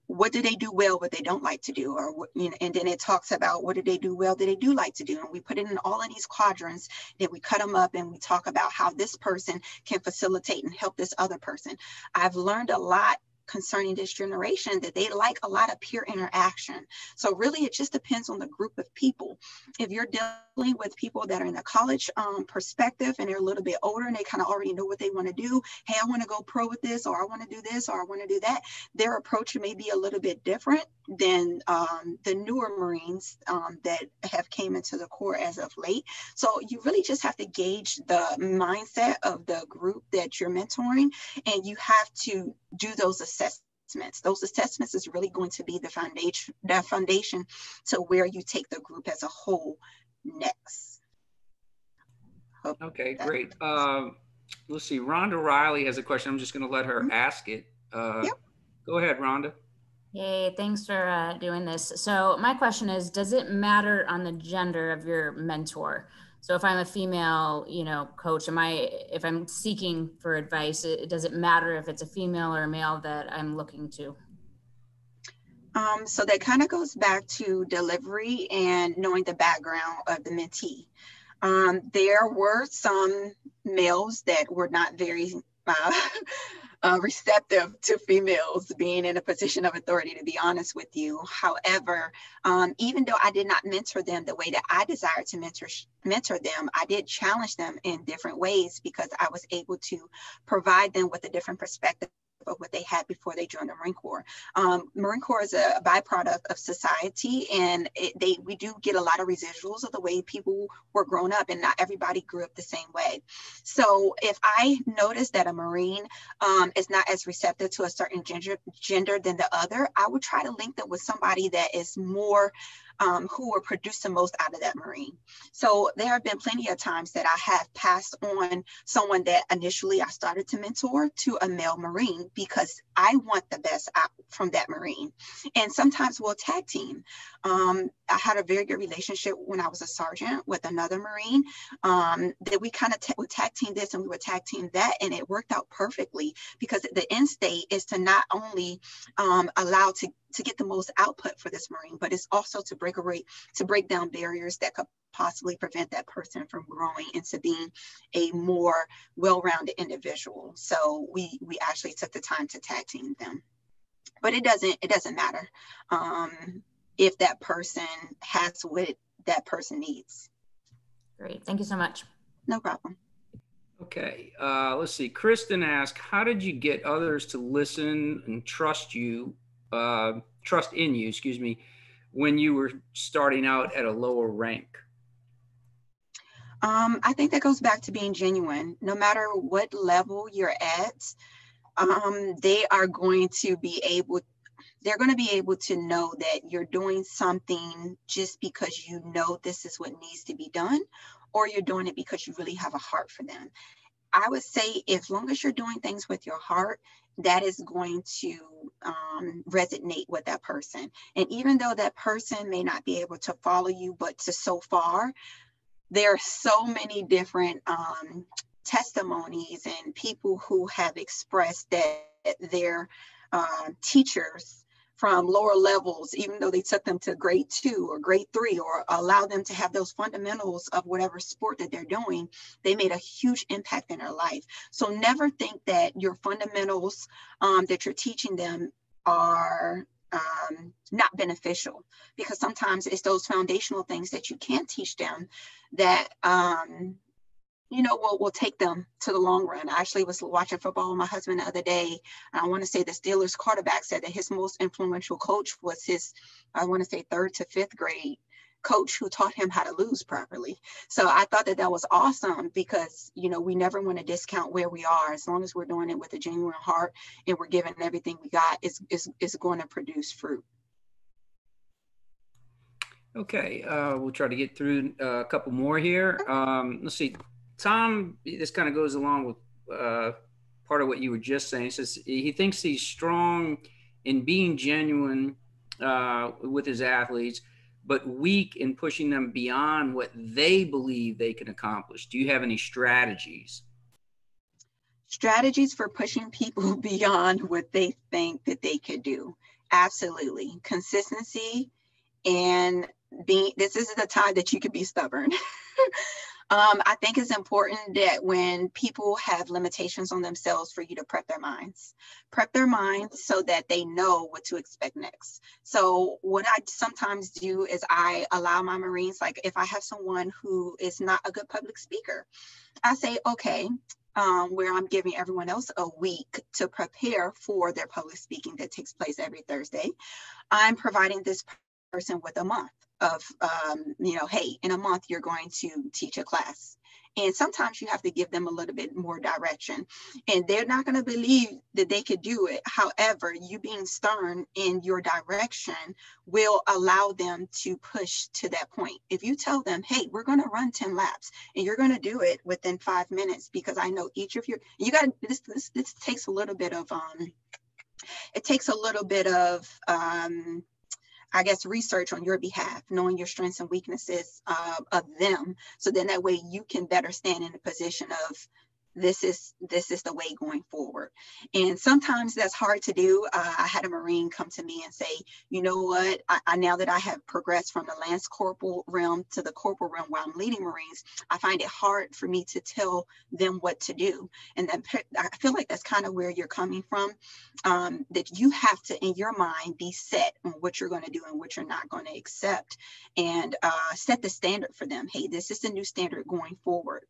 what do they do well, what they don't like to do, or and then it talks about what do they do well that they do like to do, and we put it in all of these quadrants. Then we cut them up and we talk about how this person can facilitate and help this other person. I've learned a lot concerning this generation that they like a lot of peer interaction. So really it just depends on the group of people. If you're dealing with people that are in the college perspective and they're a little bit older and they kind of already know what they want to do, hey, I want to go pro with this, or I want to do this, or I want to do that, their approach may be a little bit different than the newer Marines that have came into the Corps as of late. So you really just have to gauge the mindset of the group that you're mentoring, and you have to do those assessments. Those assessments is really going to be the foundation to where you take the group as a whole next. Hope Okay, that great. Let's see. Rhonda Riley has a question. I'm just going to let her ask it. Yep. Go ahead, Rhonda. Yay, thanks for doing this. So my question is, does it matter on the gender of your mentor? So if I'm a female, coach, if I'm seeking for advice, does it matter if it's a female or a male that I'm looking to? So that kind of goes back to delivery and knowing the background of the mentee. There were some males that were not very receptive to females being in a position of authority, to be honest with you. However, even though I did not mentor them the way that I desired to mentor them, I did challenge them in different ways because I was able to provide them with a different perspective of what they had before they joined the Marine Corps. Marine Corps is a byproduct of society, and we do get a lot of residuals of the way people were grown up, and not everybody grew up the same way. So if I notice that a Marine is not as receptive to a certain gender than the other, I would try to link them with somebody that is more who will produce the most out of that Marine. So there have been plenty of times that I have passed on someone that initially I started to mentor to a male Marine because I want the best out from that Marine. And sometimes we'll tag team. I had a very good relationship when I was a sergeant with another Marine that we kind of would tag team this and we would tag team that, and it worked out perfectly because the end state is to not only allow to get the most output for this Marine, but it's also to break down barriers that could possibly prevent that person from growing into being a more well-rounded individual. So we actually took the time to tag team them. But it doesn't matter if that person has what that person needs. Great, thank you so much. No problem. Okay, let's see. Kristen asked, how did you get others to listen and trust in you, when you were starting out at a lower rank? I think that goes back to being genuine. No matter what level you're at, they're going to be able to know that you're doing something just because you know this is what needs to be done, or you're doing it because you really have a heart for them. I would say as long as you're doing things with your heart, that is going to resonate with that person. And even though that person may not be able to follow you, but to so far, there are so many different testimonies and people who have expressed that their teachers from lower levels, even though they took them to grade 2 or grade 3, or allow them to have those fundamentals of whatever sport that they're doing, they made a huge impact in their life. So never think that your fundamentals that you're teaching them are not beneficial, because sometimes it's those foundational things that you can teach them that will take them to the long run. I actually was watching football with my husband the other day, and I want to say the Steelers quarterback said that his most influential coach was his, I want to say 3rd to 5th grade coach, who taught him how to lose properly. So I thought that that was awesome, because, we never want to discount where we are. As long as we're doing it with a genuine heart and we're giving everything we got, it's going to produce fruit. Okay, we'll try to get through a couple more here. Let's see. Tom, this kind of goes along with part of what you were just saying. He says he thinks he's strong in being genuine with his athletes, but weak in pushing them beyond what they believe they can accomplish. Do you have any strategies? Strategies for pushing people beyond what they think that they could do. Absolutely. Consistency, and this is the time that you could be stubborn. I think it's important that when people have limitations on themselves, for you to prep their minds so that they know what to expect next. So what I sometimes do is I allow my Marines, like if I have someone who is not a good public speaker, I say, okay, where I'm giving everyone else a week to prepare for their public speaking that takes place every Thursday, I'm providing this person with a month of, hey, in a month, you're going to teach a class. And sometimes you have to give them a little bit more direction, and they're not going to believe that they could do it. However, you being stern in your direction will allow them to push to that point. If you tell them, hey, we're going to run 10 laps and you're going to do it within 5 minutes, because I know each of you got this takes a little bit of, I guess, research on your behalf, knowing your strengths and weaknesses of them. So then that way you can better stand in the position of, this is the way going forward. And sometimes that's hard to do. I had a Marine come to me and say, you know what, I now that I have progressed from the Lance Corporal realm to the Corporal realm while I'm leading Marines, I find it hard for me to tell them what to do. And then I feel like that's kind of where you're coming from, that you have to, in your mind, be set on what you're going to do and what you're not going to accept, and set the standard for them. Hey, this is the new standard going forward.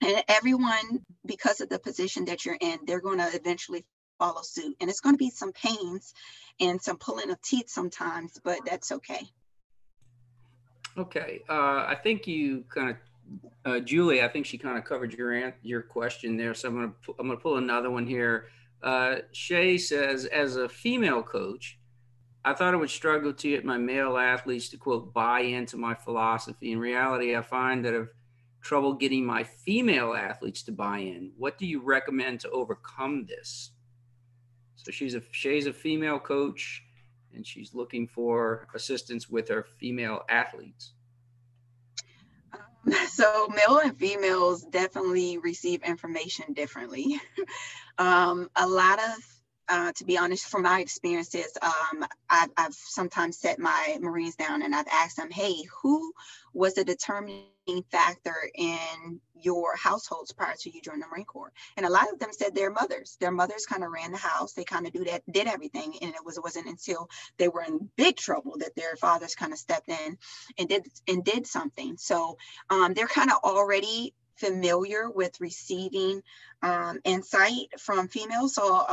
And everyone, because of the position that you're in, they're going to eventually follow suit. And it's going to be some pains and some pulling of teeth sometimes, but that's okay. Okay. I think you kind of, Julie, I think she kind of covered your question there. So I'm going to pull another one here. Shay says, as a female coach, I thought I would struggle to get my male athletes to, quote, buy into my philosophy. In reality, I find that I've trouble getting my female athletes to buy in. What do you recommend to overcome this? So Shay's a female coach, and she's looking for assistance with her female athletes. So male and females definitely receive information differently. A lot of, to be honest, from my experiences, I've sometimes set my Marines down and I've asked them, hey, who was the determining factor in your households prior to you joining the Marine Corps? And a lot of them said their mothers. Their mothers kind of ran the house. They kind of did everything. And it wasn't until they were in big trouble that their fathers kind of stepped in and did something. So they're kind of already familiar with receiving insight from females. So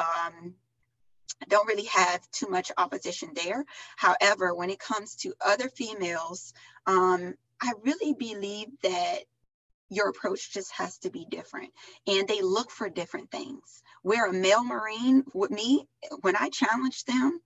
don't really have too much opposition there. However, when it comes to other females, I really believe that your approach just has to be different, and they look for different things. Where a male Marine with me, when I challenge them,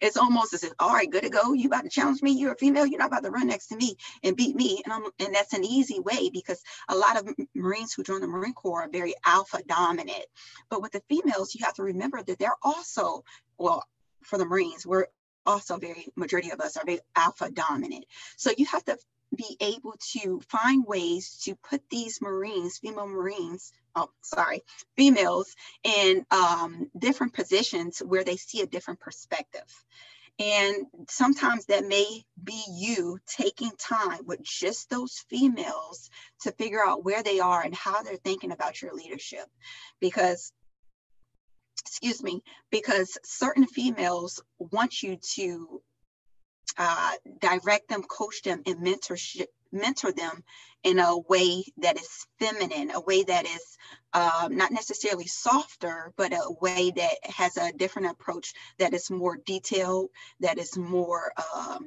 it's almost as if, all right, good to go. You about to challenge me? You're a female. You're not about to run next to me and beat me. And that's an easy way, because a lot of Marines who join the Marine Corps are very alpha dominant. But with the females, you have to remember that they're also, well, for the Marines, we're also majority of us are very alpha dominant. So you have to be able to find ways to put these Marines, female Marines, females in different positions where they see a different perspective. And sometimes that may be you taking time with just those females to figure out where they are and how they're thinking about your leadership. Because certain females want you to direct them, coach them, and mentor them in a way that is feminine, a way that is not necessarily softer, but a way that has a different approach, that is more detailed, that is more, I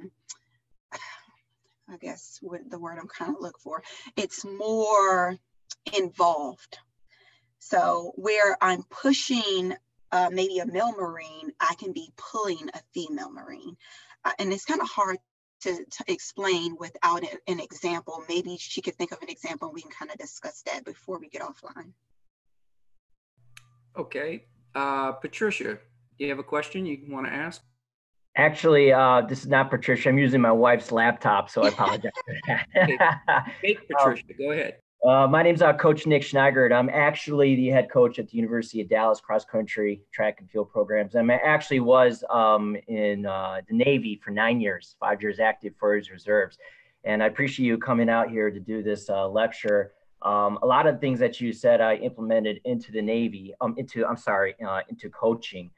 guess what the word I'm kind of looking for, it's more involved. So where I'm pushing maybe a male Marine, I can be pulling a female Marine. And it's kind of hard to explain without an example. Maybe she could think of an example and we can kind of discuss that before we get offline. Okay. Patricia, do you have a question you want to ask? Actually, this is not Patricia. I'm using my wife's laptop, so I apologize for that. Hey, Patricia, go ahead. My name's Coach Nick Schneigert. I'm actually the head coach at the University of Dallas cross country track and field programs. And I actually was in the Navy for 9 years, 5 years active, 4 years reserves. And I appreciate you coming out here to do this lecture. A lot of things that you said I implemented into the Navy, into coaching.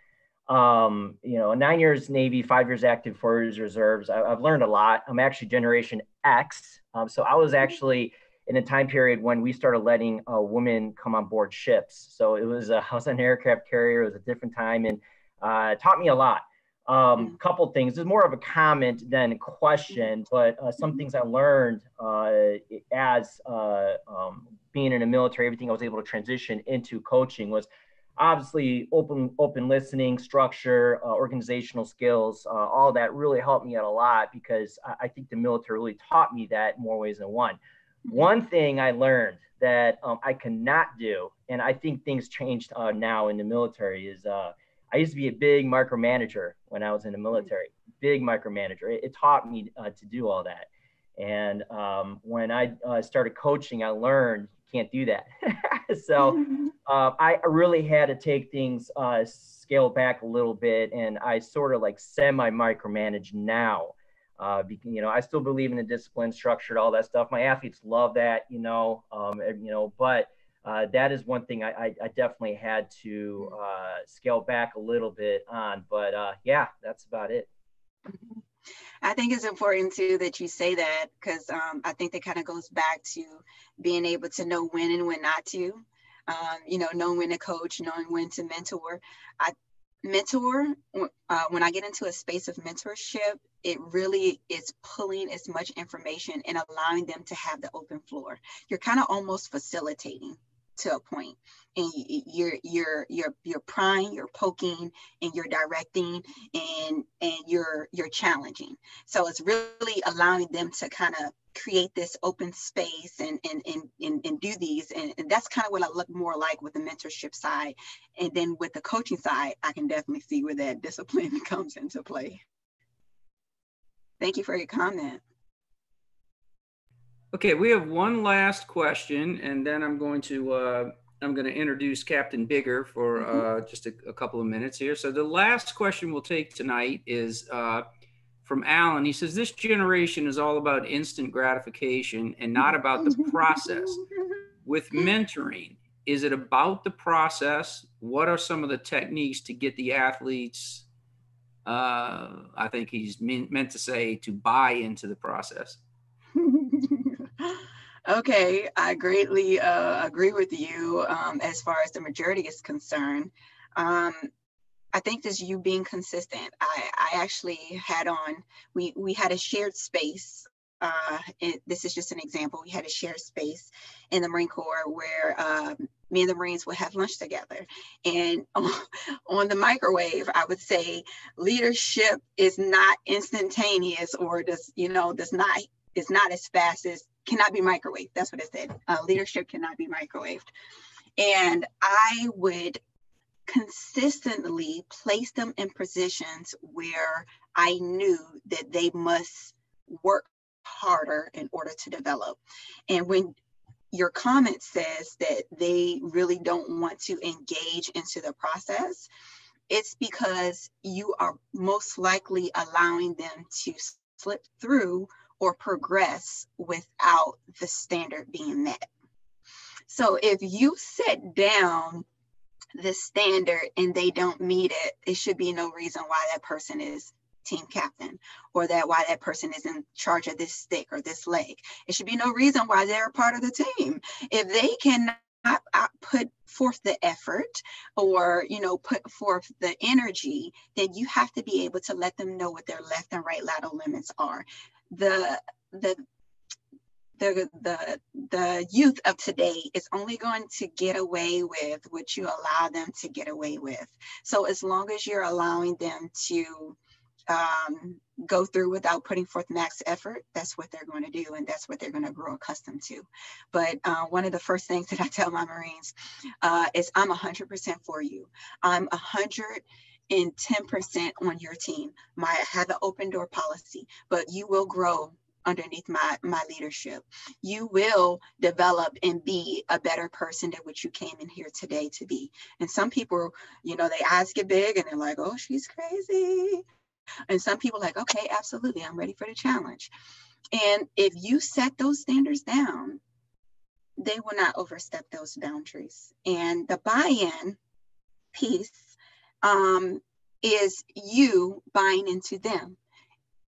9 years Navy, 5 years active, 4 years reserves. I've learned a lot. I'm actually Generation X. So I was actually in a time period when we started letting women come on board ships. So it was, I was an aircraft carrier. It was a different time, and it taught me a lot. Couple things. It's more of a comment than a question, but some things I learned as being in the military, everything I was able to transition into coaching was obviously open listening, structure, organizational skills. All that really helped me out a lot, because I think the military really taught me that in more ways than one. One thing I learned that I cannot do, and I think things changed now in the military, is I used to be a big micromanager when I was in the military, big micromanager. It taught me to do all that. And when I started coaching, I learned you can't do that. So I really had to take things, scale back a little bit, and I sort of like semi-micromanage now. I still believe in the discipline, structured, all that stuff. My athletes love that, but that is one thing I definitely had to scale back a little bit on. But yeah, that's about it. I think it's important too that you say that, because I think that kind of goes back to being able to know when and when not to, knowing when to coach, knowing when to mentor. When I get into a space of mentorship, it really is pulling as much information and allowing them to have the open floor. You're kind of almost facilitating to a point, and you're prying, you're poking, and you're directing, and you're challenging. So it's really allowing them to kind of create this open space and do these, and that's kind of what I look more like with the mentorship side. And then with the coaching side, I can definitely see where that discipline comes into play. Thank you for your comment. Okay, we have one last question, and then I'm going to introduce Captain Bigger for just a couple of minutes here. So the last question we'll take tonight is from Alan. He says, this generation is all about instant gratification and not about the process. With mentoring, is it about the process? What are some of the techniques to get the athletes, I think he's meant to say, to buy into the process? Okay, I greatly agree with you as far as the majority is concerned. I think this you being consistent. I actually had we had a shared space. This is just an example. We had a shared space in the Marine Corps where me and the Marines would have lunch together. And on the microwave, I would say leadership is not instantaneous, or is not as fast as, cannot be microwaved. That's what it said. Leadership cannot be microwaved. And I would consistently place them in positions where I knew that they must work harder in order to develop. And when your comment says that they really don't want to engage into the process, it's because you are most likely allowing them to slip through or progress without the standard being met. So if you set down the standard and they don't meet it, it should be no reason why that person is team captain, or that why that person is in charge of this stick or this leg. It should be no reason why they're a part of the team. If they cannot put forth the effort, or put forth the energy, then you have to be able to let them know what their left and right lateral limits are. The youth of today is only going to get away with what you allow them to get away with. So as long as you're allowing them to go through without putting forth max effort, that's what they're going to do, and that's what they're going to grow accustomed to. But one of the first things that I tell my Marines is, I'm 100% for you. I'm 110% on your team. I have an open door policy, but you will grow underneath my leadership. You will develop and be a better person than what you came in here today to be. And some people, their eyes get big and they're like, oh, she's crazy. And some people are like, okay, absolutely, I'm ready for the challenge. And if you set those standards down, they will not overstep those boundaries. And the buy-in piece is you buying into them.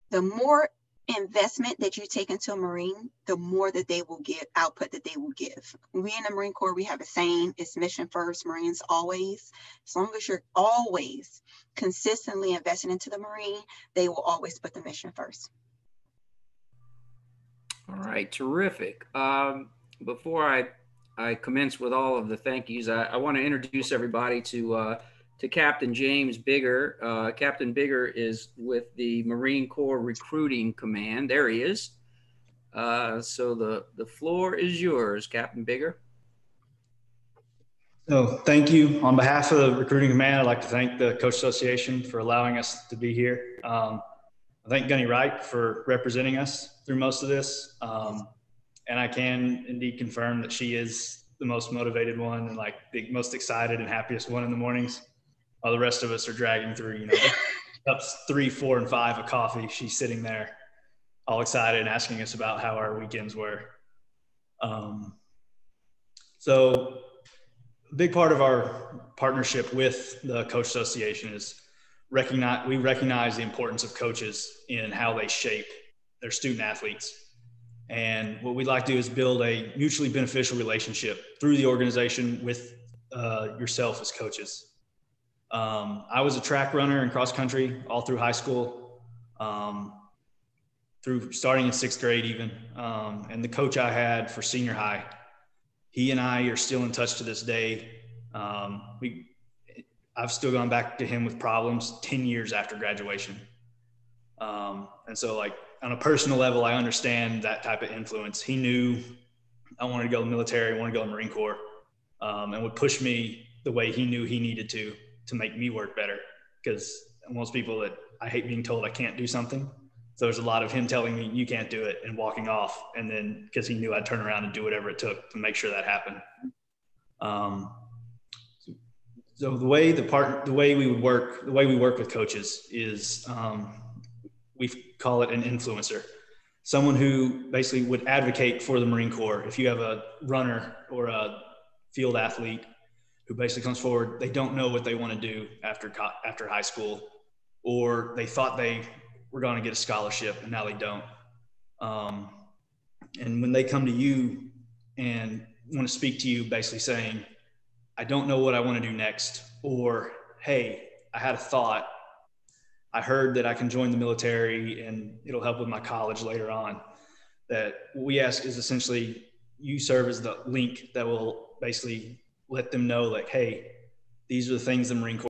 The more investment that you take into a Marine, the more that they will give, output that they will give. We in the Marine Corps, we have a saying, it's mission first, Marines always. As long as you're always consistently investing into the Marine, they will always put the mission first. All right, terrific. Before I commence with all of the thank yous, I want to introduce everybody to Captain James Bigger. Captain Bigger is with the Marine Corps Recruiting Command. There he is. So the floor is yours, Captain Bigger. So thank you. On behalf of the Recruiting Command, I'd like to thank the Coach Association for allowing us to be here. I thank Gunnery Wright for representing us through most of this. And I can indeed confirm that she is the most motivated one and like the most excited and happiest one in the mornings. While the rest of us are dragging through, cups 3, 4, and 5 of coffee. She's sitting there all excited and asking us about how our weekends were. So a big part of our partnership with the Coach Association is we recognize the importance of coaches in how they shape their student athletes. And what we'd like to do is build a mutually beneficial relationship through the organization with yourself as coaches. I was a track runner in cross country all through high school, through starting in 6th grade even. And the coach I had for senior high, he and I are still in touch to this day. I've still gone back to him with problems 10 years after graduation. And so like on a personal level, I understand that type of influence. He knew I wanted to go to the military, I wanted to go to the Marine Corps, and would push me the way he knew he needed to make me work better. Because most people that I hate being told I can't do something. So there's a lot of him telling me you can't do it and walking off. And then because he knew I'd turn around and do whatever it took to make sure that happened. So the way we work with coaches is we call it an influencer, someone who basically would advocate for the Marine Corps. If you have a runner or a field athlete who basically comes forward, they don't know what they want to do after high school, or they thought they were going to get a scholarship and now they don't. And when they come to you and want to speak to you, basically saying, I don't know what I want to do next, or, hey, I had a thought. I heard that I can join the military and it'll help with my college later on. That what we ask is essentially you serve as the link that will basically let them know like, hey, these are the things the Marine Corps